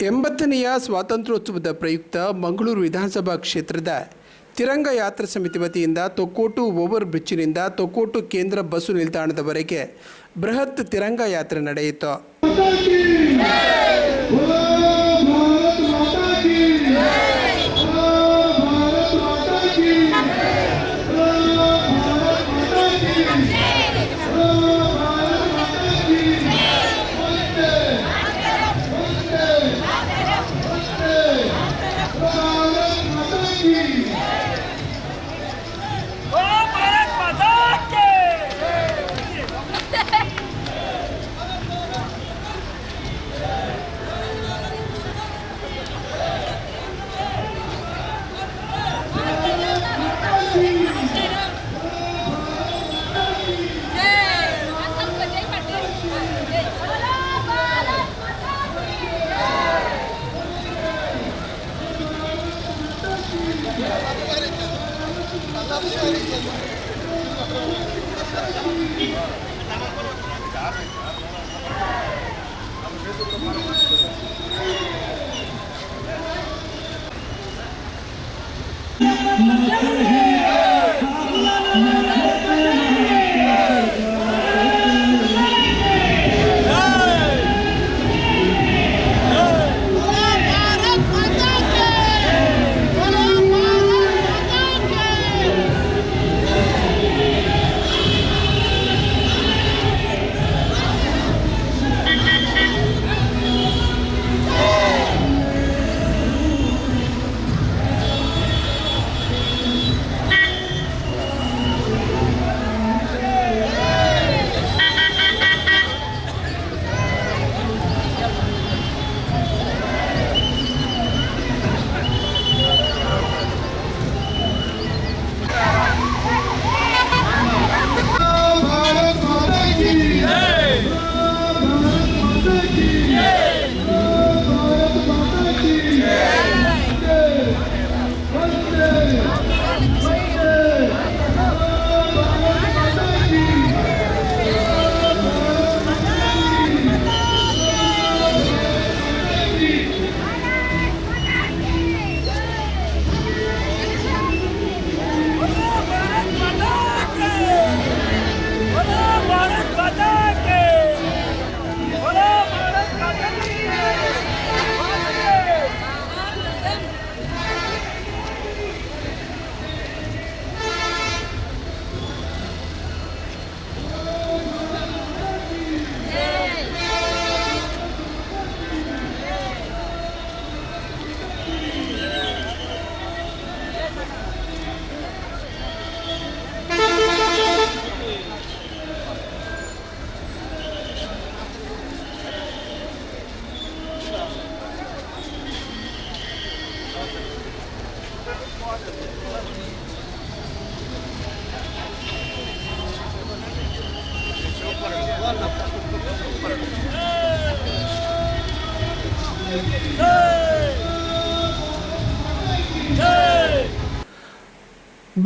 ಎಂಬತ್ತನೆಯ ಸ್ವಾತಂತ್ರ್ಯೋತ್ಸವದ ಪ್ರಯುಕ್ತ ಮಂಗಳೂರು ವಿಧಾನಸಭಾ ಕ್ಷೇತ್ರದ ತಿರಂಗ ಯಾತ್ರಾ ಸಮಿತಿ ವತಿಯಿಂದ ತೊಕ್ಕೋಟು ಓವರ್ ಬ್ರಿಡ್ಜ್ನಿಂದ ತೊಕ್ಕೋಟು ಕೇಂದ್ರ ಬಸ್ಸು ನಿಲ್ದಾಣದವರೆಗೆ ಬೃಹತ್ ತಿರಂಗ ಯಾತ್ರೆ ನಡೆಯಿತು.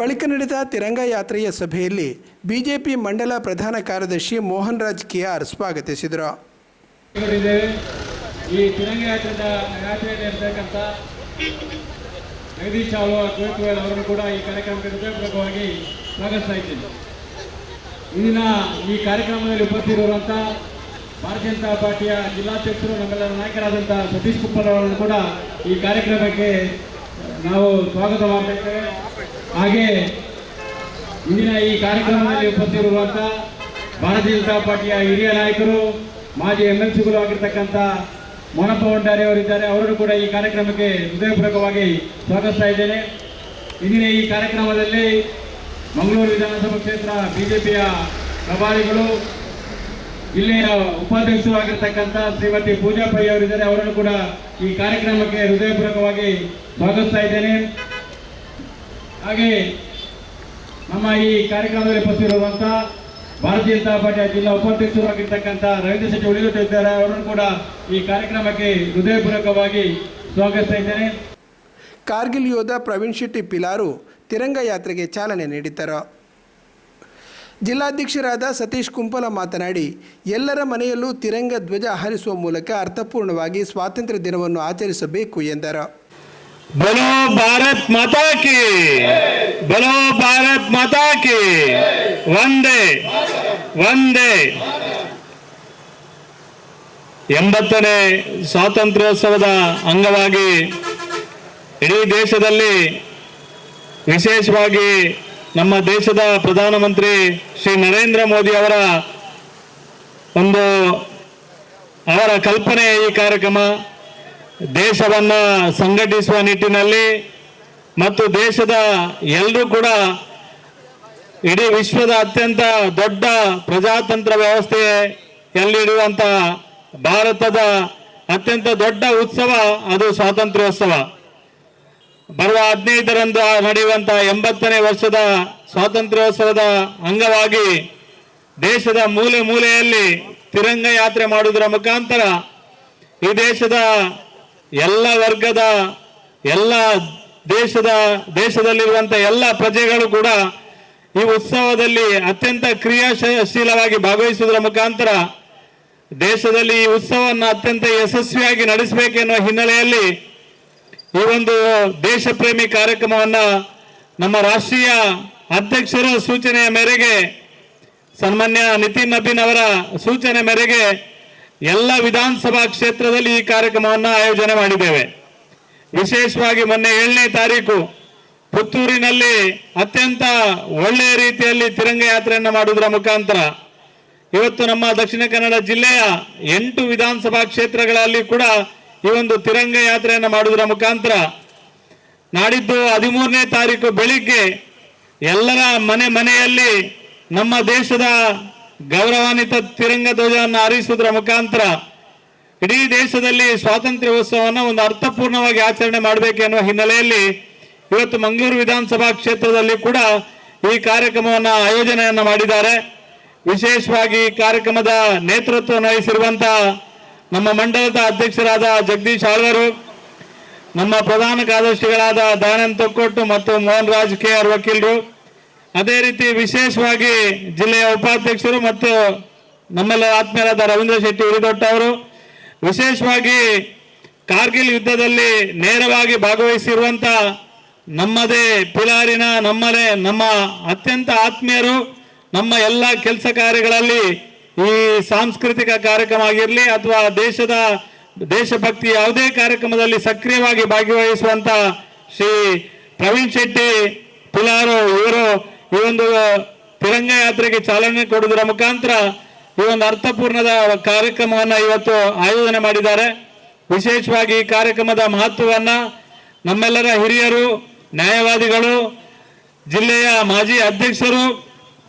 ಬಳಿಕ ನಡೆದ ತಿರಂಗ ಯಾತ್ರೆಯ ಸಭೆಯಲ್ಲಿ ಬಿಜೆಪಿ ಮಂಡಲ ಪ್ರಧಾನ ಕಾರ್ಯದರ್ಶಿ ಮೋಹನ್ ರಾಜ್ ಕೆಆರ್ ಸ್ವಾಗತಿಸಿದರು. ಈ ತಿರಂಗ ಯಾತ್ರೆಯಲ್ಲಿರ್ತಕ್ಕಂಥ ಜಗದೀಶ್ ಗೋಯತ್ವಾಲ್ ಅವರನ್ನು ಕೂಡ ಈ ಕಾರ್ಯಕ್ರಮಕ್ಕೆ ಹೃದಯಪೂರ್ವಕವಾಗಿ ಸ್ವಾಗತಿಸ್ತಾ ಇದ್ದೀನಿ. ಇಂದಿನ ಈ ಕಾರ್ಯಕ್ರಮದಲ್ಲಿ ಉಪಸ್ಥಿತಿರುವಂಥ ಭಾರತೀಯ ಜನತಾ ಪಾರ್ಟಿಯ ಜಿಲ್ಲಾಧ್ಯಕ್ಷರು ನಮ್ಮೆಲ್ಲರ ನಾಯಕರಾದಂಥ ಸತೀಶ್ ಕುಪ್ಪಲ್ ಅವರನ್ನು ಕೂಡ ಈ ಕಾರ್ಯಕ್ರಮಕ್ಕೆ ನಾವು ಸ್ವಾಗತ ಮಾಡ್ತಾ ಇದ್ದೇವೆ. ಹಾಗೆ ಇಂದಿನ ಈ ಕಾರ್ಯಕ್ರಮದಲ್ಲಿ ಉಪಸ್ಥಿತಿರುವಂಥ ಭಾರತೀಯ ಜನತಾ ಪಾರ್ಟಿಯ ಹಿರಿಯ ನಾಯಕರು ಮಾಜಿ MLCಗಳು ಆಗಿರ್ತಕ್ಕಂಥ ಮೋನಪ್ಪ ಭಂಡಾರಿ ಅವರಿದ್ದಾರೆ. ಅವರನ್ನು ಕೂಡ ಈ ಕಾರ್ಯಕ್ರಮಕ್ಕೆ ಹೃದಯಪೂರ್ವಕವಾಗಿ ಸ್ವಾಗತಿಸ್ತಾ ಇದ್ದೇನೆ. ಇಂದಿನ ಈ ಕಾರ್ಯಕ್ರಮದಲ್ಲಿ ಮಂಗಳೂರು ವಿಧಾನಸಭಾ ಕ್ಷೇತ್ರ ಬಿಜೆಪಿಯ ಪ್ರಭಾರಿಗಳು, ಇಲ್ಲಿಯ ಉಪಾಧ್ಯಕ್ಷರು ಆಗಿರ್ತಕ್ಕಂಥ ಶ್ರೀಮತಿ ಪೂಜಾ ಪೈ ಅವರಿದ್ದಾರೆ. ಅವರನ್ನು ಕೂಡ ಈ ಕಾರ್ಯಕ್ರಮಕ್ಕೆ ಹೃದಯಪೂರ್ವಕವಾಗಿ ಸ್ವಾಗತಿಸ್ತಾ ಇದ್ದೇನೆ. ಹಾಗೆ ನಮ್ಮ ಈ ಕಾರ್ಯಕ್ರಮದಲ್ಲಿ ಉಪಸ್ಥಿತಿರುವಂಥ ಭಾರತೀಯ ಜನತಾ ಪಾರ್ಟಿಯ ಜಿಲ್ಲಾ ಉಪಾಧ್ಯಕ್ಷರು ಆಗಿರ್ತಕ್ಕಂಥ ರವೀಂದ್ರ ಶೆಟ್ಟಿ ಉಳಿಯುತ್ತಿದ್ದಾರೆ. ಅವರನ್ನು ಕೂಡ ಈ ಕಾರ್ಯಕ್ರಮಕ್ಕೆ ಹೃದಯಪೂರ್ವಕವಾಗಿ ಸ್ವಾಗತಿಸ್ತಾ ಇದ್ದೇನೆ. ಕಾರ್ಗಿಲ್ ಯೋಧ ಪ್ರವೀಣ್ ಶೆಟ್ಟಿ ಪಿಲಾರು ತಿರಂಗ ಯಾತ್ರೆಗೆ ಚಾಲನೆ ನೀಡಿದ್ದರು. ಜಿಲ್ಲಾಧ್ಯಕ್ಷರಾದ ಸತೀಶ್ ಕುಂಪಲ ಮಾತನಾಡಿ, ಎಲ್ಲರ ಮನೆಯಲ್ಲೂ ತಿರಂಗ ಧ್ವಜ ಹಾರಿಸುವ ಮೂಲಕ ಅರ್ಥಪೂರ್ಣವಾಗಿ ಸ್ವಾತಂತ್ರ್ಯ ದಿನವನ್ನು ಆಚರಿಸಬೇಕು ಎಂದರು. बोलो भारत माता की, बोलो भारत माता की, ವಂದೇ ವಂದೇ. 80ನೇ ಸ್ವಾತಂತ್ರ್ಯೋತ್ಸವದ ಅಂಗವಾಗಿ ಇಡೀ ದೇಶದಲ್ಲಿ, ವಿಶೇಷವಾಗಿ ನಮ್ಮ ದೇಶದ ಪ್ರಧಾನಮಂತ್ರಿ ಶ್ರೀ ನರೇಂದ್ರ ಮೋದಿ ಅವರ ಕಲ್ಪನೆ ಈ ಕಾರ್ಯಕ್ರಮ ದೇಶವನ್ನು ಸಂಘಟಿಸುವ ನಿಟ್ಟಿನಲ್ಲಿ ಮತ್ತು ದೇಶದ ಎಲ್ಲರೂ ಕೂಡ ಇಡೀ ವಿಶ್ವದ ಅತ್ಯಂತ ದೊಡ್ಡ ಪ್ರಜಾತಂತ್ರ ವ್ಯವಸ್ಥೆಯಲ್ಲಿರುವಂಥ ಭಾರತದ ಅತ್ಯಂತ ದೊಡ್ಡ ಉತ್ಸವ ಅದು ಸ್ವಾತಂತ್ರ್ಯೋತ್ಸವ. ಬರುವ 15ರಂದು ನಡೆಯುವಂಥ 80ನೇ ವರ್ಷದ ಸ್ವಾತಂತ್ರ್ಯೋತ್ಸವದ ಅಂಗವಾಗಿ ದೇಶದ ಮೂಲೆ ಮೂಲೆಯಲ್ಲಿ ತಿರಂಗ ಯಾತ್ರೆ ಮಾಡುವುದರ ಮುಖಾಂತರ ಈ ದೇಶದ ಎಲ್ಲ ವರ್ಗದ ಎಲ್ಲ ದೇಶದಲ್ಲಿರುವಂಥ ಎಲ್ಲ ಪ್ರಜೆಗಳು ಕೂಡ ಈ ಉತ್ಸವದಲ್ಲಿ ಅತ್ಯಂತ ಕ್ರಿಯಾಶೀಲವಾಗಿ ಭಾಗವಹಿಸುವುದರ ಮುಖಾಂತರ ದೇಶದಲ್ಲಿ ಈ ಉತ್ಸವವನ್ನು ಅತ್ಯಂತ ಯಶಸ್ವಿಯಾಗಿ ನಡೆಸಬೇಕೆನ್ನುವ ಹಿನ್ನೆಲೆಯಲ್ಲಿ ಈ ಒಂದು ದೇಶ ಪ್ರೇಮಿ ಕಾರ್ಯಕ್ರಮವನ್ನು ನಮ್ಮ ರಾಷ್ಟ್ರೀಯ ಅಧ್ಯಕ್ಷರ ಸೂಚನೆಯ ಮೇರೆಗೆ, ಸನ್ಮಾನ್ಯ ನಿತಿನ್ ನಬೀನ್ ಅವರ ಸೂಚನೆ ಮೇರೆಗೆ ಎಲ್ಲ ವಿಧಾನಸಭಾ ಕ್ಷೇತ್ರದಲ್ಲಿ ಈ ಕಾರ್ಯಕ್ರಮವನ್ನು ಆಯೋಜನೆ ಮಾಡಿದ್ದೇವೆ. ವಿಶೇಷವಾಗಿ ಮೊನ್ನೆ 7ನೇ ತಾರೀಕು ಪುತ್ತೂರಿನಲ್ಲಿ ಅತ್ಯಂತ ಒಳ್ಳೆಯ ರೀತಿಯಲ್ಲಿ ತಿರಂಗ ಯಾತ್ರೆಯನ್ನು ಮಾಡುವುದರ ಮುಖಾಂತರ ಇವತ್ತು ನಮ್ಮ ದಕ್ಷಿಣ ಕನ್ನಡ ಜಿಲ್ಲೆಯ 8 ವಿಧಾನಸಭಾ ಕ್ಷೇತ್ರಗಳಲ್ಲಿ ಕೂಡ ಈ ಒಂದು ತಿರಂಗ ಯಾತ್ರೆಯನ್ನು ಮಾಡುವುದರ ಮುಖಾಂತರ ನಾಡಿದ್ದು 13ನೇ ತಾರೀಕು ಬೆಳಿಗ್ಗೆ ಎಲ್ಲರ ಮನೆಯಲ್ಲಿ ನಮ್ಮ ದೇಶದ ಗೌರವಾನ್ವಿತ ತಿರಂಗ ಧ್ವಜವನ್ನು ಹಾರಿಸುವುದರ ಮುಖಾಂತರ ಇಡೀ ದೇಶದಲ್ಲಿ ಸ್ವಾತಂತ್ರ್ಯೋತ್ಸವವನ್ನು ಒಂದು ಅರ್ಥಪೂರ್ಣವಾಗಿ ಆಚರಣೆ ಮಾಡಬೇಕೆನ್ನುವ ಹಿನ್ನೆಲೆಯಲ್ಲಿ ಇವತ್ತು ಮಂಗಳೂರು ವಿಧಾನಸಭಾ ಕ್ಷೇತ್ರದಲ್ಲಿ ಕೂಡ ಈ ಕಾರ್ಯಕ್ರಮವನ್ನು ಆಯೋಜನೆಯನ್ನು ಮಾಡಿದ್ದಾರೆ. ವಿಶೇಷವಾಗಿ ಈ ಕಾರ್ಯಕ್ರಮದ ನೇತೃತ್ವವನ್ನು ವಹಿಸಿರುವಂತಹ ನಮ್ಮ ಮಂಡಲದ ಅಧ್ಯಕ್ಷರಾದ ಜಗದೀಶ್ ಆಳ್ವರು, ನಮ್ಮ ಪ್ರಧಾನ ಕಾರ್ಯದರ್ಶಿಗಳಾದ ದಯಾನಂದ ತೊಕ್ಕೊಟ್ಟು ಮತ್ತು ಮೋಹನ್ ರಾಜ್ KR ವಕೀಲರು, ಅದೇ ರೀತಿ ವಿಶೇಷವಾಗಿ ಜಿಲ್ಲೆಯ ಉಪಾಧ್ಯಕ್ಷರು ಮತ್ತು ನಮ್ಮೆಲ್ಲ ಆತ್ಮೀಯರಾದ ರವೀಂದ್ರ ಶೆಟ್ಟಿ ಉರಿದೊಟ್ಟ ಅವರು, ವಿಶೇಷವಾಗಿ ಕಾರ್ಗಿಲ್ ಯುದ್ಧದಲ್ಲಿ ನೇರವಾಗಿ ಭಾಗವಹಿಸಿರುವಂಥ ನಮ್ಮದೇ ಪಿಲಾರಿನ ನಮ್ಮ ಅತ್ಯಂತ ಆತ್ಮೀಯರು, ನಮ್ಮ ಎಲ್ಲ ಕೆಲಸ ಕಾರ್ಯಗಳಲ್ಲಿ ಈ ಸಾಂಸ್ಕೃತಿಕ ಕಾರ್ಯಕ್ರಮ ಆಗಿರಲಿ ಅಥವಾ ದೇಶಭಕ್ತಿ ಯಾವುದೇ ಕಾರ್ಯಕ್ರಮದಲ್ಲಿ ಸಕ್ರಿಯವಾಗಿ ಭಾಗವಹಿಸುವಂತ ಶ್ರೀ ಪ್ರವೀಣ್ ಶೆಟ್ಟಿ ಪಿಲಾರು ಇವರು ಈ ಒಂದು ತಿರಂಗ ಯಾತ್ರೆಗೆ ಚಾಲನೆ ಕೊಡುವುದರ ಮುಖಾಂತರ ಈ ಒಂದು ಅರ್ಥಪೂರ್ಣದ ಕಾರ್ಯಕ್ರಮವನ್ನು ಇವತ್ತು ಆಯೋಜನೆ ಮಾಡಿದ್ದಾರೆ. ವಿಶೇಷವಾಗಿ ಈ ಕಾರ್ಯಕ್ರಮದ ಮಹತ್ವವನ್ನು ನಮ್ಮೆಲ್ಲರ ಹಿರಿಯರು, ನ್ಯಾಯವಾದಿಗಳು, ಜಿಲ್ಲೆಯ ಮಾಜಿ ಅಧ್ಯಕ್ಷರು,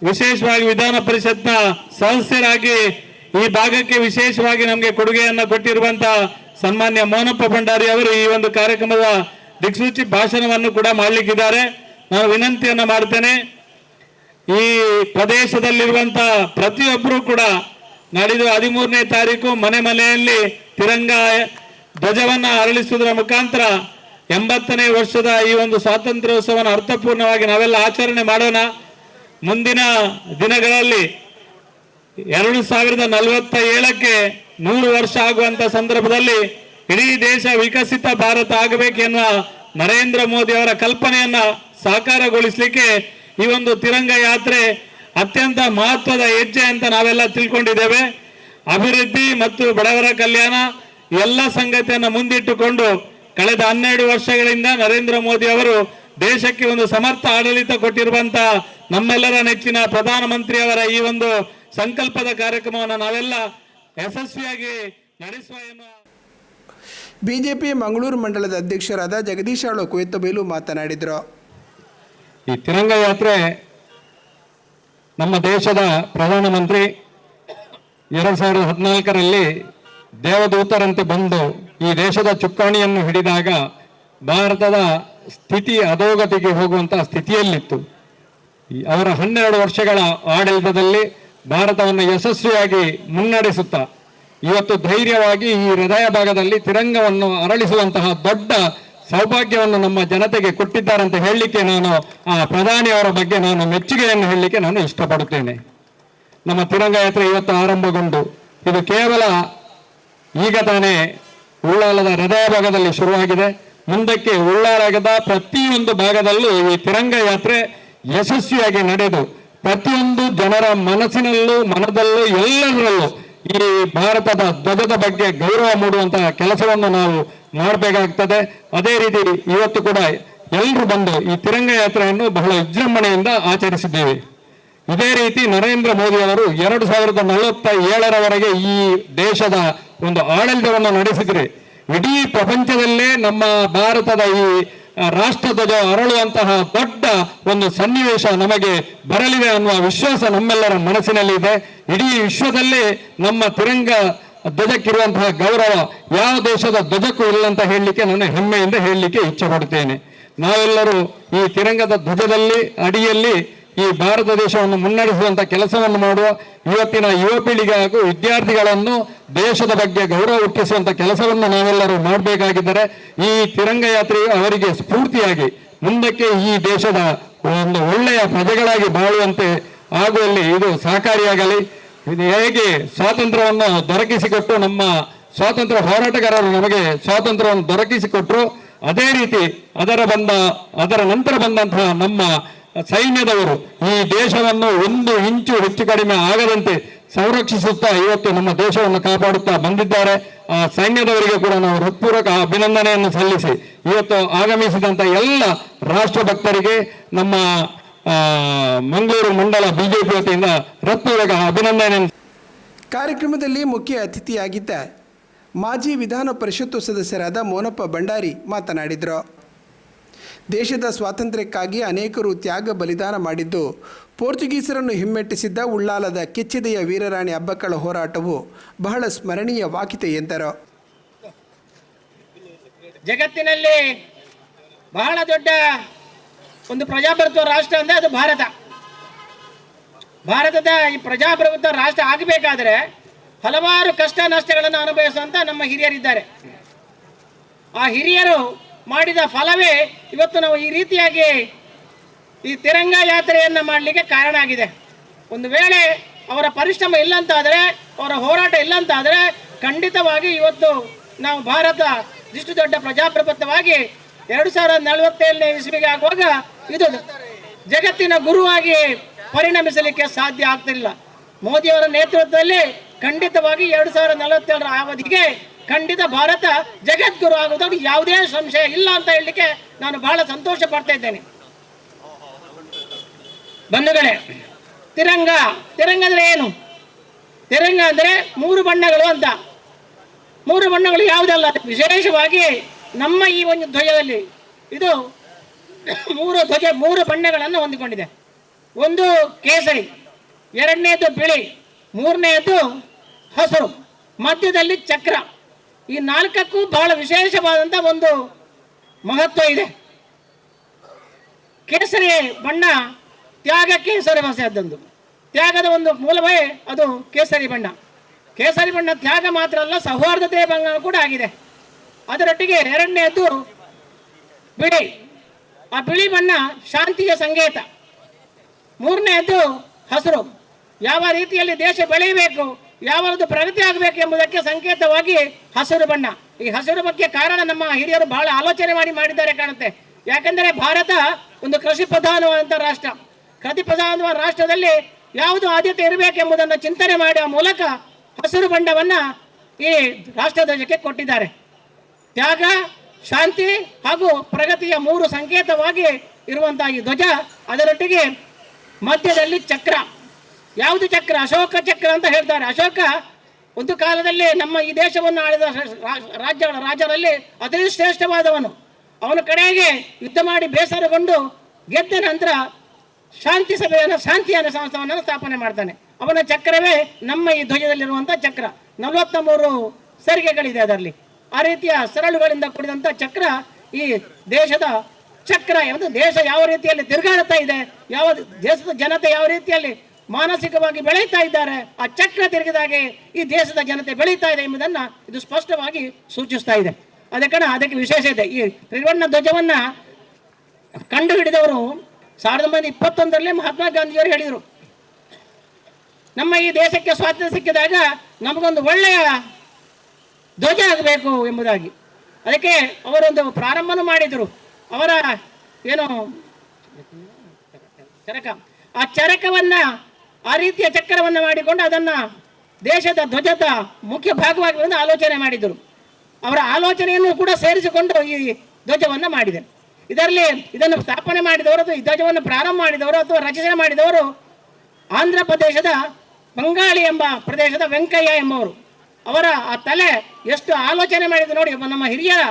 ವಿಶೇಷವಾಗಿ ವಿಧಾನ ಪರಿಷತ್ನ ಸದಸ್ಯರಾಗಿ ಈ ಭಾಗಕ್ಕೆ ವಿಶೇಷವಾಗಿ ನಮಗೆ ಕೊಡುಗೆಯನ್ನು ಕೊಟ್ಟಿರುವಂತಹ ಸನ್ಮಾನ್ಯ ಮೋಹನಪ್ಪ ಭಂಡಾರಿ ಅವರು ಈ ಒಂದು ಕಾರ್ಯಕ್ರಮದ ದಿಕ್ಸೂಚಿ ಭಾಷಣವನ್ನು ಕೂಡ ಮಾಡಲಿಕ್ಕಿದ್ದಾರೆ. ನಾನು ವಿನಂತಿಯನ್ನು ಮಾಡ್ತೇನೆ, ಈ ಪ್ರದೇಶದಲ್ಲಿರುವಂತಹ ಪ್ರತಿಯೊಬ್ಬರು ಕೂಡ ನಾಡಿದ್ದು 13ನೇ ತಾರೀಕು ಮನೆಯಲ್ಲಿ ತಿರಂಗ ಧ್ವಜವನ್ನು ಅರಳಿಸುವುದರ ಮುಖಾಂತರ 80ನೇ ವರ್ಷದ ಈ ಒಂದು ಸ್ವಾತಂತ್ರ್ಯೋತ್ಸವವನ್ನು ಅರ್ಥಪೂರ್ಣವಾಗಿ ನಾವೆಲ್ಲ ಆಚರಣೆ ಮಾಡೋಣ. ಮುಂದಿನ ದಿನಗಳಲ್ಲಿ 2047ಕ್ಕೆ 100 ವರ್ಷ ಆಗುವಂತ ಸಂದರ್ಭದಲ್ಲಿ ಇಡೀ ದೇಶ ವಿಕಸಿತ ಭಾರತ ಆಗಬೇಕೆನ್ನುವ ನರೇಂದ್ರ ಮೋದಿ ಅವರ ಕಲ್ಪನೆಯನ್ನ ಸಾಕಾರಗೊಳಿಸಲಿಕ್ಕೆ ಈ ಒಂದು ತಿರಂಗ ಯಾತ್ರೆ ಅತ್ಯಂತ ಮಹತ್ವದ ಹೆಜ್ಜೆ ಅಂತ ನಾವೆಲ್ಲ ತಿಳ್ಕೊಂಡಿದ್ದೇವೆ. ಅಭಿವೃದ್ಧಿ ಮತ್ತು ಬಡವರ ಕಲ್ಯಾಣ ಎಲ್ಲ ಸಂಗತಿಯನ್ನು ಮುಂದಿಟ್ಟುಕೊಂಡು ಕಳೆದ 12 ವರ್ಷಗಳಿಂದ ನರೇಂದ್ರ ಮೋದಿ ಅವರು ದೇಶಕ್ಕೆ ಒಂದು ಸಮರ್ಥ ಆಡಳಿತ ಕೊಟ್ಟಿರುವಂತ ನಮ್ಮೆಲ್ಲರ ನೆಚ್ಚಿನ ಪ್ರಧಾನಮಂತ್ರಿಯವರ ಈ ಒಂದು ಸಂಕಲ್ಪದ ಕಾರ್ಯಕ್ರಮವನ್ನು ನಾವೆಲ್ಲ ಯಶಸ್ವಿಯಾಗಿ ನಡೆಸುವ ಎನ್ನುವ ಬಿಜೆಪಿ ಮಂಗಳೂರು ಮಂಡಲದ ಅಧ್ಯಕ್ಷರಾದ ಜಗದೀಶ್ ಆಳ್ವ ಕುವೆತ್ತಬೈಲು ಮಾತನಾಡಿದರು. ಈ ತಿರಂಗ ಯಾತ್ರೆ ನಮ್ಮ ದೇಶದ ಪ್ರಧಾನಮಂತ್ರಿ 2014ರಲ್ಲಿ ದೇವದೂತರಂತೆ ಬಂದು ಈ ದೇಶದ ಚುಕ್ಕಾಣಿಯನ್ನು ಹಿಡಿದಾಗ ಭಾರತದ ಸ್ಥಿತಿ ಅಧೋಗತಿಗೆ ಹೋಗುವಂತಹ ಸ್ಥಿತಿಯಲ್ಲಿತ್ತು. ಅವರ 12 ವರ್ಷಗಳ ಆಡಳಿತದಲ್ಲಿ ಭಾರತವನ್ನು ಯಶಸ್ವಿಯಾಗಿ ಮುನ್ನಡೆಸುತ್ತಾ ಇವತ್ತು ಧೈರ್ಯವಾಗಿ ಈ ಹೃದಯ ಭಾಗದಲ್ಲಿ ತಿರಂಗವನ್ನು ಅರಳಿಸುವಂತಹ ದೊಡ್ಡ ಸೌಭಾಗ್ಯವನ್ನು ನಮ್ಮ ಜನತೆಗೆ ಕೊಟ್ಟಿದ್ದಾರೆ ಅಂತ ಹೇಳಲಿಕ್ಕೆ ನಾನು ಪ್ರಧಾನಿಯವರ ಬಗ್ಗೆ ನಾನು ಮೆಚ್ಚುಗೆಯನ್ನು ಹೇಳಲಿಕ್ಕೆ ನಾನು ಇಷ್ಟಪಡುತ್ತೇನೆ. ನಮ್ಮ ತಿರಂಗ ಯಾತ್ರೆ ಇವತ್ತು ಆರಂಭಗೊಂಡು ಇದು ಕೇವಲ ಈಗ ತಾನೇ ಉಳ್ಳಾಲದ ಹೃದಯ ಭಾಗದಲ್ಲಿ ಶುರುವಾಗಿದೆ. ಮುಂದಕ್ಕೆ ಉಳ್ಳಾಲದ ಪ್ರತಿಯೊಂದು ಭಾಗದಲ್ಲೂ ಈ ತಿರಂಗ ಯಾತ್ರೆ ಯಶಸ್ವಿಯಾಗಿ ನಡೆದು ಪ್ರತಿಯೊಂದು ಜನರ ಮನಸ್ಸಿನಲ್ಲೂ ಮನದಲ್ಲೂ ಎಲ್ಲದರಲ್ಲೂ ಈ ಭಾರತದ ಧ್ವಜದ ಬಗ್ಗೆ ಗೌರವ ಮೂಡುವಂತಹ ಕೆಲಸವನ್ನು ನಾವು ಮಾಡಬೇಕಾಗ್ತದೆ. ಅದೇ ರೀತಿ ಇವತ್ತು ಕೂಡ ಎಲ್ಲರೂ ಬಂದು ಈ ತಿರಂಗ ಯಾತ್ರೆಯನ್ನು ಬಹಳ ವಿಜೃಂಭಣೆಯಿಂದ ಆಚರಿಸಿದ್ದೇವೆ. ಇದೇ ರೀತಿ ನರೇಂದ್ರ ಮೋದಿ ಅವರು 2047ರವರೆಗೆ ಈ ದೇಶದ ಒಂದು ಆಡಳಿತವನ್ನು ನಡೆಸಿದರೆ ಇಡೀ ಪ್ರಪಂಚದಲ್ಲೇ ನಮ್ಮ ಭಾರತದ ಈ ರಾಷ್ಟ್ರಧ್ವಜ ಅರಳುವಂತಹ ದೊಡ್ಡ ಒಂದು ಸನ್ನಿವೇಶ ನಮಗೆ ಬರಲಿದೆ ಅನ್ನುವ ವಿಶ್ವಾಸ ನಮ್ಮೆಲ್ಲರ ಮನಸ್ಸಿನಲ್ಲಿದೆ. ಇಡೀ ವಿಶ್ವದಲ್ಲೇ ನಮ್ಮ ತಿರಂಗ ಧ್ವಜಕ್ಕಿರುವಂತಹ ಗೌರವ ಯಾವ ದೇಶದ ಧ್ವಜಕ್ಕೂ ಇಲ್ಲ ಅಂತ ಹೇಳಲಿಕ್ಕೆ ನಾನು ಹೆಮ್ಮೆಯಿಂದ ಹೇಳಲಿಕ್ಕೆ ಇಚ್ಛೆ ಪಡುತ್ತೇನೆ. ನಾವೆಲ್ಲರೂ ಈ ತಿರಂಗದ ಧ್ವಜದಲ್ಲಿ ಅಡಿಯಲ್ಲಿ ಈ ಭಾರತ ದೇಶವನ್ನು ಮುನ್ನಡೆಸುವಂತ ಕೆಲಸವನ್ನು ಮಾಡುವ ಇವತ್ತಿನ ಯುವ ಪೀಳಿಗೆ ಹಾಗೂ ವಿದ್ಯಾರ್ಥಿಗಳನ್ನು ದೇಶದ ಬಗ್ಗೆ ಗೌರವ ಹುಟ್ಟಿಸುವಂತ ಕೆಲಸವನ್ನು ನಾವೆಲ್ಲರೂ ಮಾಡಬೇಕಾಗಿದ್ದರೆ ಈ ತಿರಂಗ ಯಾತ್ರೆಯು ಅವರಿಗೆ ಸ್ಫೂರ್ತಿಯಾಗಿ ಮುಂದಕ್ಕೆ ಈ ದೇಶದ ಒಂದು ಒಳ್ಳೆಯ ಪ್ರಜೆಗಳಾಗಿ ಬಾಳುವಂತೆ ಆಗುವಲ್ಲಿ ಇದು ಸಹಕಾರಿಯಾಗಲಿ. ಇದು ಹೇಗೆ ಸ್ವಾತಂತ್ರ್ಯವನ್ನು ದೊರಕಿಸಿಕೊಟ್ಟು ನಮ್ಮ ಸ್ವಾತಂತ್ರ್ಯ ಹೋರಾಟಗಾರರು ನಮಗೆ ಸ್ವಾತಂತ್ರ್ಯವನ್ನು ದೊರಕಿಸಿಕೊಟ್ರು, ಅದೇ ರೀತಿ ಅದರ ನಂತರ ಬಂದಂತಹ ನಮ್ಮ ಸೈನ್ಯದವರು ಈ ದೇಶವನ್ನು 1 ಇಂಚು ಹೆಚ್ಚು ಕಡಿಮೆ ಆಗದಂತೆ ಸಂರಕ್ಷಿಸುತ್ತಾ ಇವತ್ತು ನಮ್ಮ ದೇಶವನ್ನು ಕಾಪಾಡುತ್ತಾ ಬಂದಿದ್ದಾರೆ. ಆ ಸೈನ್ಯದವರಿಗೆ ಕೂಡ ನಾವು ಹೃತ್ಪೂರ್ವಕ ಅಭಿನಂದನೆಯನ್ನು ಸಲ್ಲಿಸಿ ಇವತ್ತು ಆಗಮಿಸಿದಂತ ಎಲ್ಲ ರಾಷ್ಟ್ರಭಕ್ತರಿಗೆ ನಮ್ಮ ಮಂಗಳೂರು ಮಂಡಲ ಬಿಜೆಪಿ ವತಿಯಿಂದ ಹೃತ್ಪೂರ್ವಕ ಅಭಿನಂದನೆ. ಕಾರ್ಯಕ್ರಮದಲ್ಲಿ ಮುಖ್ಯ ಅತಿಥಿಯಾಗಿದ್ದ ಮಾಜಿ ವಿಧಾನ ಪರಿಷತ್ತು ಸದಸ್ಯರಾದ ಮೋನಪ್ಪ ಭಂಡಾರಿ ಮಾತನಾಡಿದರು. ದೇಶದ ಸ್ವಾತಂತ್ರ್ಯಕ್ಕಾಗಿ ಅನೇಕರು ತ್ಯಾಗ ಬಲಿದಾನ ಮಾಡಿದ್ದು ಪೋರ್ಚುಗೀಸರನ್ನು ಹಿಮ್ಮೆಟ್ಟಿಸಿದ್ದ ಉಳ್ಳಾಲದ ಕೆಚ್ಚೆದೆಯ ವೀರರಾಣಿ ಅಬ್ಬಕ್ಕಳ ಹೋರಾಟವು ಬಹಳ ಸ್ಮರಣೀಯವಾಗಿದೆ ಎಂದರು. ಜಗತ್ತಿನಲ್ಲಿ ಬಹಳ ದೊಡ್ಡ ಒಂದು ಪ್ರಜಾಪ್ರಭುತ್ವ ರಾಷ್ಟ್ರ ಅಂದರೆ ಅದು ಭಾರತ. ಭಾರತದ ಈ ಪ್ರಜಾಪ್ರಭುತ್ವ ರಾಷ್ಟ್ರ ಆಗಬೇಕಾದ್ರೆ ಹಲವಾರು ಕಷ್ಟ ನಷ್ಟಗಳನ್ನು ಅನುಭವಿಸುವಂತ ನಮ್ಮ ಹಿರಿಯರಿದ್ದಾರೆ. ಆ ಹಿರಿಯರು ಮಾಡಿದ ಫಲವೇ ಇವತ್ತು ನಾವು ಈ ರೀತಿಯಾಗಿ ಈ ತಿರಂಗ ಯಾತ್ರೆಯನ್ನು ಮಾಡಲಿಕ್ಕೆ ಕಾರಣ ಆಗಿದೆ. ಒಂದು ವೇಳೆ ಅವರ ಪರಿಶ್ರಮ ಇಲ್ಲ ಅಂತಾದರೆ, ಅವರ ಹೋರಾಟ ಇಲ್ಲ ಅಂತಾದರೆ ಖಂಡಿತವಾಗಿ ಇವತ್ತು ನಾವು ಭಾರತ ಇಷ್ಟು ದೊಡ್ಡ ಪ್ರಜಾಪ್ರಭುತ್ವವಾಗಿ 2047ನೇ ಇಸ್ವಿಗೆ ಆಗುವಾಗ ಇದು ಜಗತ್ತಿನ ಗುರುವಾಗಿ ಪರಿಣಮಿಸಲಿಕ್ಕೆ ಸಾಧ್ಯ ಆಗ್ತಿಲ್ಲ. ಮೋದಿಯವರ ನೇತೃತ್ವದಲ್ಲಿ ಖಂಡಿತವಾಗಿ 2047ರ ಅವಧಿಗೆ ಖಂಡಿತ ಭಾರತ ಜಗದ್ಗುರು ಆಗುವುದಕ್ಕೆ ಯಾವುದೇ ಸಂಶಯ ಇಲ್ಲ ಅಂತ ಹೇಳಲಿಕ್ಕೆ ನಾನು ಬಹಳ ಸಂತೋಷ ಪಡ್ತಾ ಇದ್ದೇನೆ. ಬಂಧುಗಳೇ, ತಿರಂಗ ಅಂದ್ರೆ ಏನು? ತಿರಂಗ ಅಂದ್ರೆ 3 ಬಣ್ಣಗಳು ಅಂತ. 3 ಬಣ್ಣಗಳು ಯಾವುದಲ್ಲ, ವಿಶೇಷವಾಗಿ ನಮ್ಮ ಈ ಒಂದು ಧ್ವಜದಲ್ಲಿ ಇದು 3 ಬಣ್ಣಗಳನ್ನು ಹೊಂದಿಕೊಂಡಿದೆ. ಒಂದು ಕೇಸರಿ, ಎರಡನೇದು ಬಿಳಿ, ಮೂರನೇದು ಹಸಿರು, ಮಧ್ಯದಲ್ಲಿ ಚಕ್ರ. ಈ 4ಕ್ಕೂ ಬಹಳ ವಿಶೇಷವಾದಂಥ ಒಂದು ಮಹತ್ವ ಇದೆ. ಕೇಸರಿ ಬಣ್ಣ ತ್ಯಾಗಕ್ಕೆ ಹೆಸರುವಾಸಿಯಾದದ್ದು. ತ್ಯಾಗದ ಒಂದು ಮೂಲವೇ ಅದು ಕೇಸರಿ ಬಣ್ಣ. ಕೇಸರಿ ಬಣ್ಣ ತ್ಯಾಗ ಮಾತ್ರ ಅಲ್ಲ, ಸೌಹಾರ್ದತೆಯ ಬಣ್ಣ ಕೂಡ ಆಗಿದೆ. ಅದರೊಟ್ಟಿಗೆ ಎರಡನೇದು ಬಿಳಿ. ಆ ಬಿಳಿ ಬಣ್ಣ ಶಾಂತಿಯ ಸಂಕೇತ. ಮೂರನೇದು ಹಸಿರು, ಯಾವ ರೀತಿಯಲ್ಲಿ ದೇಶ ಬೆಳೆಯಬೇಕು, ಯಾವದು ಪ್ರಗತಿ ಆಗಬೇಕು ಎಂಬುದಕ್ಕೆ ಸಂಕೇತವಾಗಿ ಹಸಿರು ಬಣ್ಣ. ಈ ಹಸಿರು ಬಗ್ಗೆ ಕಾರಣ ನಮ್ಮ ಹಿರಿಯರು ಬಹಳ ಆಲೋಚನೆ ಮಾಡಿದ್ದಾರೆ ಕಾಣುತ್ತೆ. ಯಾಕಂದರೆ ಭಾರತ ಒಂದು ಕೃಷಿ ಪ್ರಧಾನವಾದಂಥ ರಾಷ್ಟ್ರ. ಕೃಷಿ ಪ್ರಧಾನ ರಾಷ್ಟ್ರದಲ್ಲಿ ಯಾವುದು ಆದ್ಯತೆ ಇರಬೇಕೆಂಬುದನ್ನು ಚಿಂತನೆ ಮಾಡುವ ಮೂಲಕ ಹಸಿರು ಬಣ್ಣವನ್ನು ಈ ರಾಷ್ಟ್ರಧ್ವಜಕ್ಕೆ ಕೊಟ್ಟಿದ್ದಾರೆ. ತ್ಯಾಗ, ಶಾಂತಿ ಹಾಗೂ ಪ್ರಗತಿಯ 3 ಸಂಕೇತವಾಗಿ ಇರುವಂತಹ ಈ ಧ್ವಜ. ಅದರೊಟ್ಟಿಗೆ ಮಧ್ಯದಲ್ಲಿ ಚಕ್ರ. ಯಾವುದು ಚಕ್ರ? ಅಶೋಕ ಚಕ್ರ ಅಂತ ಹೇಳ್ತಾರೆ. ಅಶೋಕ ಒಂದು ಕಾಲದಲ್ಲಿ ನಮ್ಮ ಈ ದೇಶವನ್ನು ಆಳಿದ ರಾಜರಲ್ಲಿ ಅತಿ ಶ್ರೇಷ್ಠವಾದವನು. ಅವನ ಕಡೆಗೆ ಯುದ್ಧ ಮಾಡಿ ಬೇಸರಗೊಂಡು ಗೆದ್ದ ನಂತರ ಶಾಂತಿಯ ಸಂಸ್ಥಾನವನ್ನು ಸ್ಥಾಪನೆ ಮಾಡ್ತಾನೆ. ಅವನ ಚಕ್ರವೇ ನಮ್ಮ ಈ ಧ್ವಜದಲ್ಲಿರುವಂಥ ಚಕ್ರ. 43 ಸರಿಗೆಗಳಿದೆ ಅದರಲ್ಲಿ. ಆ ರೀತಿಯ ಸರಳುಗಳಿಂದ ಕೂಡಿದಂಥ ಚಕ್ರ ಈ ದೇಶದ ಚಕ್ರ. ಎಂದು ದೇಶ ಯಾವ ರೀತಿಯಲ್ಲಿ ತಿರುಗಾಡುತ್ತಾ ಇದೆ, ಯಾವ ದೇಶದ ಜನತೆ ಯಾವ ರೀತಿಯಲ್ಲಿ ಮಾನಸಿಕವಾಗಿ ಬೆಳೀತಾ ಇದ್ದಾರೆ, ಆ ಚಕ್ರ ತಿರುಗಿದಾಗೆ ಈ ದೇಶದ ಜನತೆ ಬೆಳೀತಾ ಇದೆ ಎಂಬುದನ್ನು ಇದು ಸ್ಪಷ್ಟವಾಗಿ ಸೂಚಿಸ್ತಾ ಇದೆ. ಅದಕ್ಕೆ ವಿಶೇಷ ಇದೆ. ಈ ತ್ರಿವರ್ಣ ಧ್ವಜವನ್ನು ಕಂಡು ಹಿಡಿದವರು 1921ರಲ್ಲಿ ಮಹಾತ್ಮ ಗಾಂಧಿಯವರು ಹೇಳಿದರು, ನಮ್ಮ ಈ ದೇಶಕ್ಕೆ ಸ್ವಾತಂತ್ರ್ಯ ಸಿಕ್ಕಿದಾಗ ನಮಗೊಂದು ಒಳ್ಳೆಯ ಧ್ವಜ ಆಗಬೇಕು ಎಂಬುದಾಗಿ. ಅದಕ್ಕೆ ಅವರೊಂದು ಪ್ರಾರಂಭನೂ ಮಾಡಿದರು. ಅವರ ಏನು ಚರಕ, ಆ ಚರಕವನ್ನು ಆ ರೀತಿಯ ಚಕ್ರವನ್ನು ಮಾಡಿಕೊಂಡು ಅದನ್ನು ದೇಶದ ಧ್ವಜದ ಮುಖ್ಯ ಭಾಗವಾಗಿ ಒಂದು ಆಲೋಚನೆ ಮಾಡಿದರು. ಅವರ ಆಲೋಚನೆಯನ್ನು ಕೂಡ ಸೇರಿಸಿಕೊಂಡು ಈ ಧ್ವಜವನ್ನು ಮಾಡಿದೆ. ಇದನ್ನು ಸ್ಥಾಪನೆ ಮಾಡಿದವರು ಅಥವಾ ಈ ಧ್ವಜವನ್ನು ಪ್ರಾರಂಭ ಮಾಡಿದವರು ಅಥವಾ ರಚನೆ ಮಾಡಿದವರು ಆಂಧ್ರ ಪ್ರದೇಶದ ಬಂಗಾಳಿ ಎಂಬ ಪ್ರದೇಶದ ವೆಂಕಯ್ಯ ಎಂಬವರು. ಅವರ ಆ ತಲೆ ಎಷ್ಟು ಆಲೋಚನೆ ಮಾಡಿದ್ದು ನೋಡಿ. ನಮ್ಮ ಹಿರಿಯರ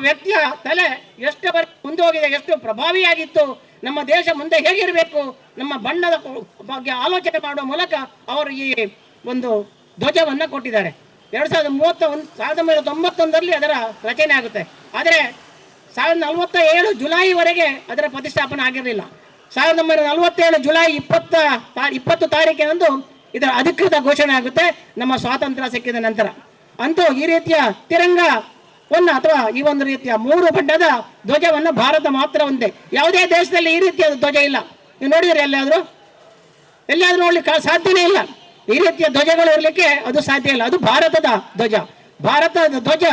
ವ್ಯಕ್ತಿಯ ತಲೆ ಎಷ್ಟು ಮುಂದೆ ಹೋಗಿದೆ, ಎಷ್ಟು ಪ್ರಭಾವಿಯಾಗಿತ್ತು, ನಮ್ಮ ದೇಶ ಮುಂದೆ ಹೇಗಿರಬೇಕು, ನಮ್ಮ ಬಣ್ಣದ ಬಗ್ಗೆ ಆಲೋಚನೆ ಮಾಡುವ ಮೂಲಕ ಅವರು ಈ ಒಂದು ಧ್ವಜವನ್ನು ಕೊಟ್ಟಿದ್ದಾರೆ. 1991ರಲ್ಲಿ ಅದರ ರಚನೆ ಆಗುತ್ತೆ. ಆದರೆ 1947 ಜುಲೈವರೆಗೆ ಅದರ ಪ್ರತಿಷ್ಠಾಪನೆ ಆಗಿರಲಿಲ್ಲ. 1947 ಜುಲೈ 20 ತಾರೀಕಿನಂದು ಇದರ ಅಧಿಕೃತ ಘೋಷಣೆ ಆಗುತ್ತೆ ನಮ್ಮ ಸ್ವಾತಂತ್ರ್ಯ ಸಿಕ್ಕಿದ ನಂತರ. ಅಂತೂ ಈ ರೀತಿಯ ತಿರಂಗವನ್ನು ಅಥವಾ ಈ ಒಂದು ರೀತಿಯ 3 ಬಣ್ಣದ ಧ್ವಜವನ್ನು ಭಾರತ ಮಾತ್ರ ಒಂದೇ. ಯಾವುದೇ ದೇಶದಲ್ಲಿ ಈ ರೀತಿಯ ಧ್ವಜ ಇಲ್ಲ. ನೀವು ನೋಡಿದ್ರೆ ಎಲ್ಲಿಯಾದರೂ ನೋಡ್ಲಿಕ್ಕೆ ಸಾಧ್ಯನೇ ಇಲ್ಲ. ಈ ರೀತಿಯ ಧ್ವಜಗಳು ಇರಲಿಕ್ಕೆ ಅದು ಸಾಧ್ಯ ಇಲ್ಲ. ಅದು ಭಾರತದ ಧ್ವಜ. ಭಾರತದ ಧ್ವಜ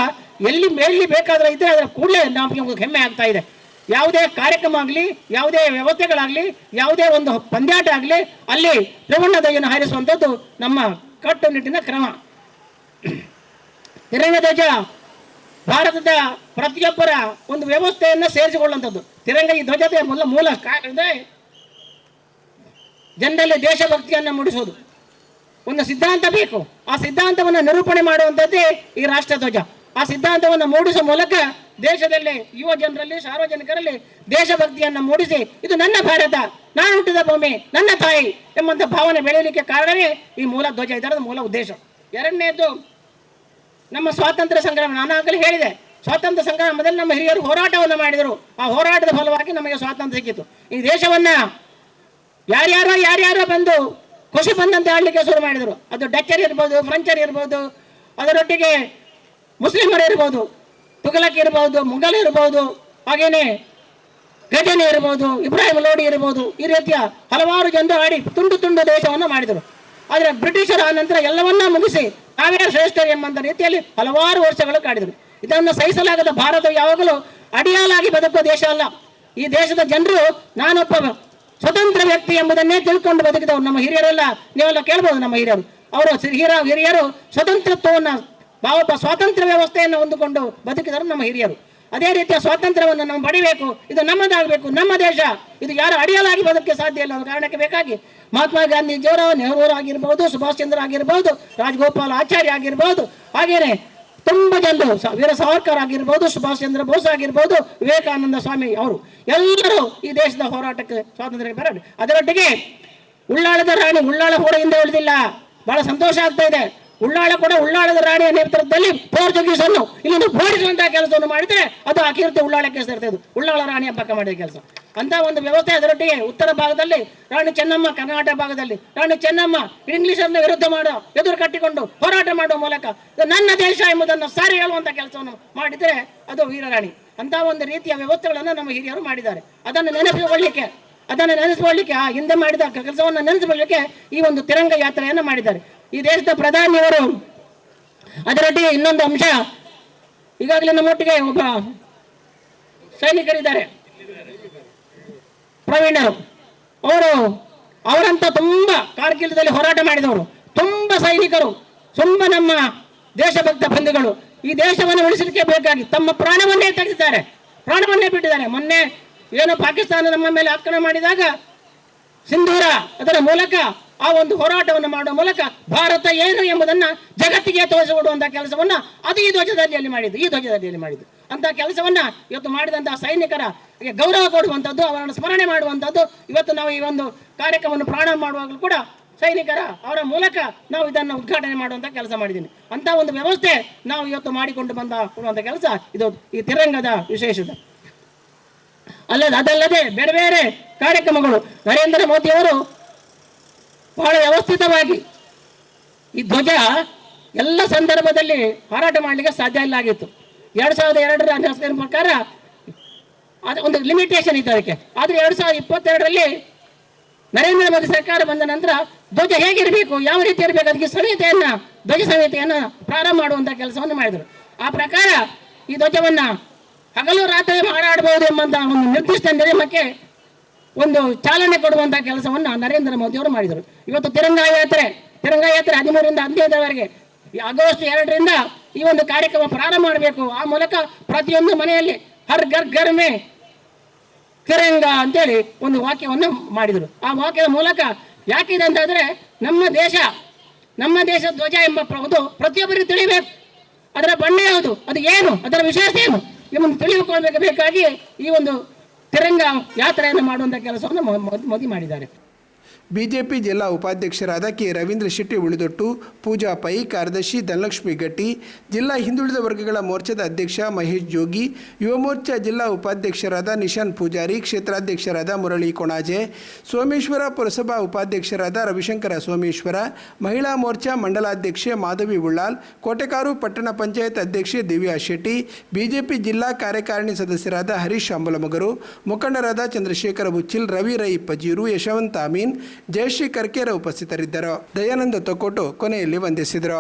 ಎಲ್ಲಿ ಬೇಕಾದ್ರೆ ಇದ್ರೆ ಅದರ ಕೂಡಲೇ ನಮಗೆ ಹೆಮ್ಮೆ ಆಗ್ತಾ ಇದೆ. ಯಾವುದೇ ಕಾರ್ಯಕ್ರಮ ಆಗಲಿ, ಯಾವುದೇ ವ್ಯವಸ್ಥೆಗಳಾಗಲಿ, ಯಾವುದೇ ಒಂದು ಪಂದ್ಯಾಟ ಆಗಲಿ, ಅಲ್ಲಿ ತ್ರಿವರ್ಣ ಧ್ವಜವನ್ನು ಹಾರಿಸುವಂಥದ್ದು ನಮ್ಮ ಕಟ್ಟುನಿಟ್ಟಿನ ಕ್ರಮ. ತ್ರಿರಂಗ ಧ್ವಜ ಭಾರತದ ಪ್ರತಿಯೊಬ್ಬರ ಒಂದು ವ್ಯವಸ್ಥೆಯನ್ನು ಸೇರಿಸಿಕೊಳ್ಳುವಂಥದ್ದು. ತಿರಂಗ ಈ ಧ್ವಜದ ಮೂಲ ಜನರಲ್ಲಿ ದೇಶಭಕ್ತಿಯನ್ನು ಮೂಡಿಸೋದು. ಒಂದು ಸಿದ್ಧಾಂತ ಬೇಕು, ಆ ಸಿದ್ಧಾಂತವನ್ನು ನಿರೂಪಣೆ ಮಾಡುವಂಥದ್ದೇ ಈ ರಾಷ್ಟ್ರ ಧ್ವಜ. ಆ ಸಿದ್ಧಾಂತವನ್ನು ಮೂಡಿಸುವ ಮೂಲಕ ದೇಶದಲ್ಲಿ ಯುವ ಜನರಲ್ಲಿ, ಸಾರ್ವಜನಿಕರಲ್ಲಿ ದೇಶಭಕ್ತಿಯನ್ನು ಮೂಡಿಸಿ ಇದು ನನ್ನ ಭಾರತ, ನಾನು ಹುಟ್ಟಿದ ಭೂಮಿ, ನನ್ನ ತಾಯಿ ಎಂಬಂಥ ಭಾವನೆ ಬೆಳೆಯಲಿಕ್ಕೆ ಕಾರಣವೇ ಈ ಮೂಲ ಧ್ವಜ. ಇದರ ಮೂಲ ಉದ್ದೇಶ. ಎರಡನೇದು ನಮ್ಮ ಸ್ವಾತಂತ್ರ್ಯ ಸಂಗ್ರಾಮ. ನಾನು ಆಗಲೇ ಹೇಳಿದೆ, ಸ್ವಾತಂತ್ರ್ಯ ಸಂಗ್ರಾಮದಲ್ಲಿ ನಮ್ಮ ಹಿರಿಯರು ಹೋರಾಟವನ್ನು ಮಾಡಿದರು. ಆ ಹೋರಾಟದ ಫಲವಾಗಿ ನಮಗೆ ಸ್ವಾತಂತ್ರ್ಯ ಸಿಕ್ಕಿತು. ಈ ದೇಶವನ್ನು ಯಾರ್ಯಾರೋ ಬಂದು ಖುಷಿ ಬಂದಂತೆ ಆಡಲಿಕ್ಕೆ ಶುರು ಮಾಡಿದರು. ಅದು ಡಚ್ಚರ್ ಇರ್ಬೋದು, ಫ್ರೆಂಚರ್ ಇರ್ಬೋದು, ಅದರೊಟ್ಟಿಗೆ ಮುಸ್ಲಿಮರು ಇರ್ಬೋದು, ತುಘಲಕ್ ಇರ್ಬೋದು, ಮುಘಲ್ ಇರ್ಬೋದು, ಹಾಗೇನೆ ಗಜನಿ ಇರ್ಬೋದು, ಇಬ್ರಾಹಿಂ ಲೋಡಿ ಇರ್ಬೋದು. ಈ ರೀತಿಯ ಹಲವಾರು ಜನರು ಆಡಿ ತುಂಡು ದೇಶವನ್ನು ಮಾಡಿದರು. ಆದರೆ ಬ್ರಿಟಿಷರ ನಂತರ ಎಲ್ಲವನ್ನ ಮುಗಿಸಿ ನಾವೇ ಶ್ರೇಷ್ಠರು ಎಂಬಂಥ ರೀತಿಯಲ್ಲಿ ಹಲವಾರು ವರ್ಷಗಳು ಕಾಡಿದರು. ಇದನ್ನು ಸಹಿಸಲಾಗದ ಭಾರತ ಯಾವಾಗಲೂ ಅಡಿಯಾಲಾಗಿ ಬದುಕುವ ದೇಶ ಅಲ್ಲ. ಈ ದೇಶದ ಜನರು ನಾನೊಬ್ಬ ಸ್ವತಂತ್ರ ವ್ಯಕ್ತಿ ಎಂಬುದನ್ನೇ ತಿಳ್ಕೊಂಡು ಬದುಕಿದವರು ನಮ್ಮ ಹಿರಿಯರೆಲ್ಲ. ನೀವೆಲ್ಲ ಕೇಳ್ಬೋದು, ನಮ್ಮ ಹಿರಿಯರು ಸ್ವತಂತ್ರತ್ವವನ್ನು, ಸ್ವಾತಂತ್ರ್ಯ ವ್ಯವಸ್ಥೆಯನ್ನು ಹೊಂದಿಕೊಂಡು ಬದುಕಿದರು ನಮ್ಮ ಹಿರಿಯರು. ಅದೇ ರೀತಿಯ ಸ್ವಾತಂತ್ರ್ಯವನ್ನು ನಾವು ಪಡಿಬೇಕು. ಇದು ನಮ್ಮದಾಗಬೇಕು, ನಮ್ಮ ದೇಶ. ಇದು ಯಾರು ಅಡಿಯಲಾಗಿ ಬದುಕಕ್ಕೆ ಸಾಧ್ಯ ಇಲ್ಲ. ಅನ್ನೋ ಕಾರಣಕ್ಕೆ ಬೇಕಾಗಿ ಮಹಾತ್ಮ ಗಾಂಧೀಜಿಯವರು, ನೆಹರು ಆಗಿರ್ಬೋದು, ಸುಭಾಷ್ ಚಂದ್ರ ಆಗಿರ್ಬೋದು, ರಾಜಗೋಪಾಲ್ ಆಚಾರ್ಯ ಆಗಿರ್ಬೋದು, ಹಾಗೇನೆ ತುಂಬ ಜನರು, ವೀರ ಸಾವರ್ಕರ್ ಆಗಿರ್ಬೋದು, ಸುಭಾಷ್ ಚಂದ್ರ ಬೋಸ್ ಆಗಿರ್ಬೋದು, ವಿವೇಕಾನಂದ ಸ್ವಾಮಿ ಅವರು ಎಲ್ಲರೂ ಈ ದೇಶದ ಹೋರಾಟಕ್ಕೆ ಸ್ವಾತಂತ್ರ್ಯ ಬರೋದು. ಅದರೊಟ್ಟಿಗೆ ಉಳ್ಳಾಳದ ರಾಣಿ, ಉಳ್ಳಾಳ ಕೂಡ ಹಿಂದೆ ಉಳಿದಿಲ್ಲ. ಬಹಳ ಸಂತೋಷ ಆಗ್ತಾ ಇದೆ. ಉಳ್ಳಾಳದ ರಾಣಿಯ ನೇತೃತ್ವದಲ್ಲಿ ಪೋರ್ಚುಗೀಸನ್ನು ಇಲ್ಲಿಂದ ಓಡಿಸುವಂತಹ ಕೆಲಸವನ್ನು ಮಾಡಿದರೆ ಅದು ಆ ಕೀರ್ತಿ ಉಳ್ಳಾಳಕ್ಕೆ ಸೇರ್ತದೆ. ಉಳ್ಳಾಳ ರಾಣಿಯ ಪಕ್ಕ ಮಾಡಿದ ಕೆಲಸ ಅಂತ ಒಂದು ವ್ಯವಸ್ಥೆ. ಅದರೊಟ್ಟಿಗೆ ಉತ್ತರ ಭಾಗದಲ್ಲಿ ರಾಣಿ ಚೆನ್ನಮ್ಮ, ಕರ್ನಾಟಕ ಭಾಗದಲ್ಲಿ ರಾಣಿ ಚೆನ್ನಮ್ಮ ಇಂಗ್ಲಿಷರನ್ನ ವಿರುದ್ಧ ಎದುರು ಕಟ್ಟಿಕೊಂಡು ಹೋರಾಟ ಮಾಡುವ ಮೂಲಕ ನನ್ನ ದೇಶ ಎಂಬುದನ್ನು ಸಾರಿ ಹೇಳುವಂತ ಕೆಲಸವನ್ನು ಮಾಡಿದರೆ ಅದು ವೀರರಾಣಿ. ಅಂತ ಒಂದು ರೀತಿಯ ವ್ಯವಸ್ಥೆಗಳನ್ನು ನಮ್ಮ ಹಿರಿಯರು ಮಾಡಿದ್ದಾರೆ. ಅದನ್ನು ನೆನಪಿಸಿಕೊಳ್ಳಿಕ್ಕೆ ಆ ಹಿಂದೆ ಮಾಡಿದ ಕೆಲಸವನ್ನು ನೆನೆಸಿಕೊಳ್ಳಲಿಕ್ಕೆ ಈ ಒಂದು ತಿರಂಗ ಯಾತ್ರೆಯನ್ನು ಮಾಡಿದ್ದಾರೆ ಈ ದೇಶದ ಪ್ರಧಾನಿಯವರು. ಅದರೊಟ್ಟಿಗೆ ಇನ್ನೊಂದು ಅಂಶ, ಈಗಾಗಲೇ ನಮ್ಮೊಟ್ಟಿಗೆ ಒಬ್ಬ ಸೈನಿಕರಿದ್ದಾರೆ, ಪ್ರವೀಣರು. ಅವರಂತ ತುಂಬ ಕಾರ್ಗಿಲ್ದಲ್ಲಿ ಹೋರಾಟ ಮಾಡಿದವರು, ತುಂಬ ಸೈನಿಕರು, ತುಂಬ ನಮ್ಮ ದೇಶಭಕ್ತ ಬಂಧುಗಳು ಈ ದೇಶವನ್ನು ಉಳಿಸಲಿಕ್ಕೆ ಬೇಕಾಗಿ ತಮ್ಮ ಪ್ರಾಣವನ್ನೇ ತೆಗೆದಿದ್ದಾರೆ, ಪ್ರಾಣವನ್ನೇ ಬಿಟ್ಟಿದ್ದಾರೆ. ಮೊನ್ನೆ ಏನು ಪಾಕಿಸ್ತಾನ ನಮ್ಮ ಮೇಲೆ ಆಕ್ರಮಣ ಮಾಡಿದಾಗ ಸಿಂಧೂರ ಅದರ ಮೂಲಕ ಆ ಒಂದು ಹೋರಾಟವನ್ನು ಮಾಡುವ ಮೂಲಕ ಭಾರತ ಏನು ಎಂಬುದನ್ನು ಜಗತ್ತಿಗೆ ತೋರಿಸಿಕೊಡುವಂತಹ ಕೆಲಸವನ್ನ ಅದು ಈ ಧ್ವಜದಲ್ಲಿ ಮಾಡಿದ್ದು. ಅಂತ ಕೆಲಸವನ್ನ ಇವತ್ತು ಮಾಡಿದಂತಹ ಸೈನಿಕರ ಗೌರವ ಕೊಡುವಂಥದ್ದು, ಅವರನ್ನು ಸ್ಮರಣೆ ಮಾಡುವಂಥದ್ದು. ಇವತ್ತು ನಾವು ಈ ಒಂದು ಕಾರ್ಯಕ್ರಮವನ್ನು ಪ್ರಾರಂಭ ಮಾಡುವಾಗಲೂ ಕೂಡ ಸೈನಿಕರ ಅವರ ಮೂಲಕ ನಾವು ಇದನ್ನು ಉದ್ಘಾಟನೆ ಮಾಡುವಂಥ ಕೆಲಸ ಮಾಡಿದ್ದೀನಿ. ಅಂತ ಒಂದು ವ್ಯವಸ್ಥೆ ನಾವು ಇವತ್ತು ಮಾಡಿಕೊಂಡು ಕೊಡುವಂಥ ಕೆಲಸ ಇದು ಈ ತಿರಂಗದ ವಿಶೇಷತೆ. ಅದಲ್ಲದೆ ಬೇರೆ ಬೇರೆ ಕಾರ್ಯಕ್ರಮಗಳು ನರೇಂದ್ರ ಮೋದಿಯವರು ಬಹಳ ವ್ಯವಸ್ಥಿತವಾಗಿ ಈ ಧ್ವಜ ಎಲ್ಲ ಸಂದರ್ಭದಲ್ಲಿ ಹಾರಾಟ ಮಾಡಲಿಕ್ಕೆ ಸಾಧ್ಯ ಇಲ್ಲ ಆಗಿತ್ತು. 2002ರ ಅನುಷ್ಠಾನ ಪ್ರಕಾರ ಅದು ಒಂದು ಲಿಮಿಟೇಷನ್ ಇತ್ತು ಅದಕ್ಕೆ. ಆದರೆ 2022ರಲ್ಲಿ ನರೇಂದ್ರ ಮೋದಿ ಸರ್ಕಾರ ಬಂದ ನಂತರ ಧ್ವಜ ಹೇಗಿರಬೇಕು, ಯಾವ ರೀತಿ ಇರಬೇಕು, ಅದಕ್ಕೆ ಧ್ವಜ ಸಂಹಿತೆಯನ್ನು ಪ್ರಾರಂಭ ಮಾಡುವಂಥ ಕೆಲಸವನ್ನು ಮಾಡಿದರು. ಆ ಪ್ರಕಾರ ಈ ಧ್ವಜವನ್ನು ಹಗಲು ರಾತ್ರಿ ಹಾರಾಡಬಹುದು ಎಂಬಂಥ ಒಂದು ನಿರ್ದಿಷ್ಟ ನಿಯಮಕ್ಕೆ ಒಂದು ಚಾಲನೆ ಕೊಡುವಂಥ ಕೆಲಸವನ್ನು ನರೇಂದ್ರ ಮೋದಿಯವರು ಮಾಡಿದರು. ಇವತ್ತು ತಿರಂಗಾ ಯಾತ್ರೆ 13ರಿಂದ 15ರವರೆಗೆ ಆಗಸ್ಟ್ 2ರಿಂದ ಈ ಒಂದು ಕಾರ್ಯಕ್ರಮ ಪ್ರಾರಂಭ ಮಾಡಬೇಕು. ಆ ಮೂಲಕ ಪ್ರತಿಯೊಂದು ಮನೆಯಲ್ಲಿ ಹರ್ ಘರ್ ಮೇ ತಿರಂಗ ಅಂತೇಳಿ ಒಂದು ವಾಕ್ಯವನ್ನು ಮಾಡಿದರು. ಆ ವಾಕ್ಯದ ಮೂಲಕ ಯಾಕಿದೆ ಅಂತಂದರೆ ನಮ್ಮ ದೇಶ ಧ್ವಜ ಎಂಬ ಒಂದು ಪ್ರತಿಯೊಬ್ಬರಿಗೆ ತಿಳಿಬೇಕು. ಅದರ ಬಣ್ಣ ಯಾವುದು, ಅದು ಏನು, ಅದರ ವಿಶೇಷ ಏನು ಎಂಬುದನ್ನು ತಿಳಿದುಕೊಳ್ಳಬೇಕಾಗಿ ಈ ಒಂದು ತಿರಂಗ ಯಾತ್ರೆಯನ್ನು ಮಾಡುವಂಥ ಕೆಲಸವನ್ನು ಮೋದಿ ಮಾಡಿದ್ದಾರೆ. ಬಿಜೆಪಿ ಜಿಲ್ಲಾ ಉಪಾಧ್ಯಕ್ಷರಾದ ಕೆ ರವೀಂದ್ರ ಶೆಟ್ಟಿ ಉಳಿದೊಟ್ಟು, ಪೂಜಾ ಪೈ, ಕಾರ್ಯದರ್ಶಿ ಧನಲಕ್ಷ್ಮಿ ಗಟ್ಟಿ, ಜಿಲ್ಲಾ ಹಿಂದುಳಿದ ವರ್ಗಗಳ ಮೋರ್ಚಾದ ಅಧ್ಯಕ್ಷ ಮಹೇಶ್ ಜೋಗಿ, ಯುವ ಮೋರ್ಚಾ ಜಿಲ್ಲಾ ಉಪಾಧ್ಯಕ್ಷರಾದ ನಿಶಾನ್ ಪೂಜಾರಿ, ಕ್ಷೇತ್ರಾಧ್ಯಕ್ಷರಾದ ಮುರಳಿ ಕೊಣಾಜೆ, ಸೋಮೇಶ್ವರ ಪುರಸಭಾ ಉಪಾಧ್ಯಕ್ಷರಾದ ರವಿಶಂಕರ ಸೋಮೇಶ್ವರ, ಮಹಿಳಾ ಮೋರ್ಚಾ ಮಂಡಲಾಧ್ಯಕ್ಷೆ ಮಾಧವಿ ಉಳ್ಳಾಲ್, ಕೋಟೆಕಾರು ಪಟ್ಟಣ ಪಂಚಾಯತ್ ಅಧ್ಯಕ್ಷೆ ದಿವ್ಯಾ ಶೆಟ್ಟಿ, ಬಿಜೆಪಿ ಜಿಲ್ಲಾ ಕಾರ್ಯಕಾರಿಣಿ ಸದಸ್ಯರಾದ ಹರೀಶ್ ಅಂಬಲಮಗರು, ಮುಖಂಡರಾದ ಚಂದ್ರಶೇಖರ ಬುಚ್ಚಿಲ್, ರವಿ ರೈ ಪಜೀರು, ಯಶವಂತ ಅಮೀನ್, ಜಯಶ್ರೀ ಕರ್ಕೇರ ಉಪಸ್ಥಿತರಿದ್ದರು. ದಯಾನಂದ ತೊಕ್ಕೋಟು ಕೊನೆಯಲ್ಲಿ ವಂದಿಸಿದರು.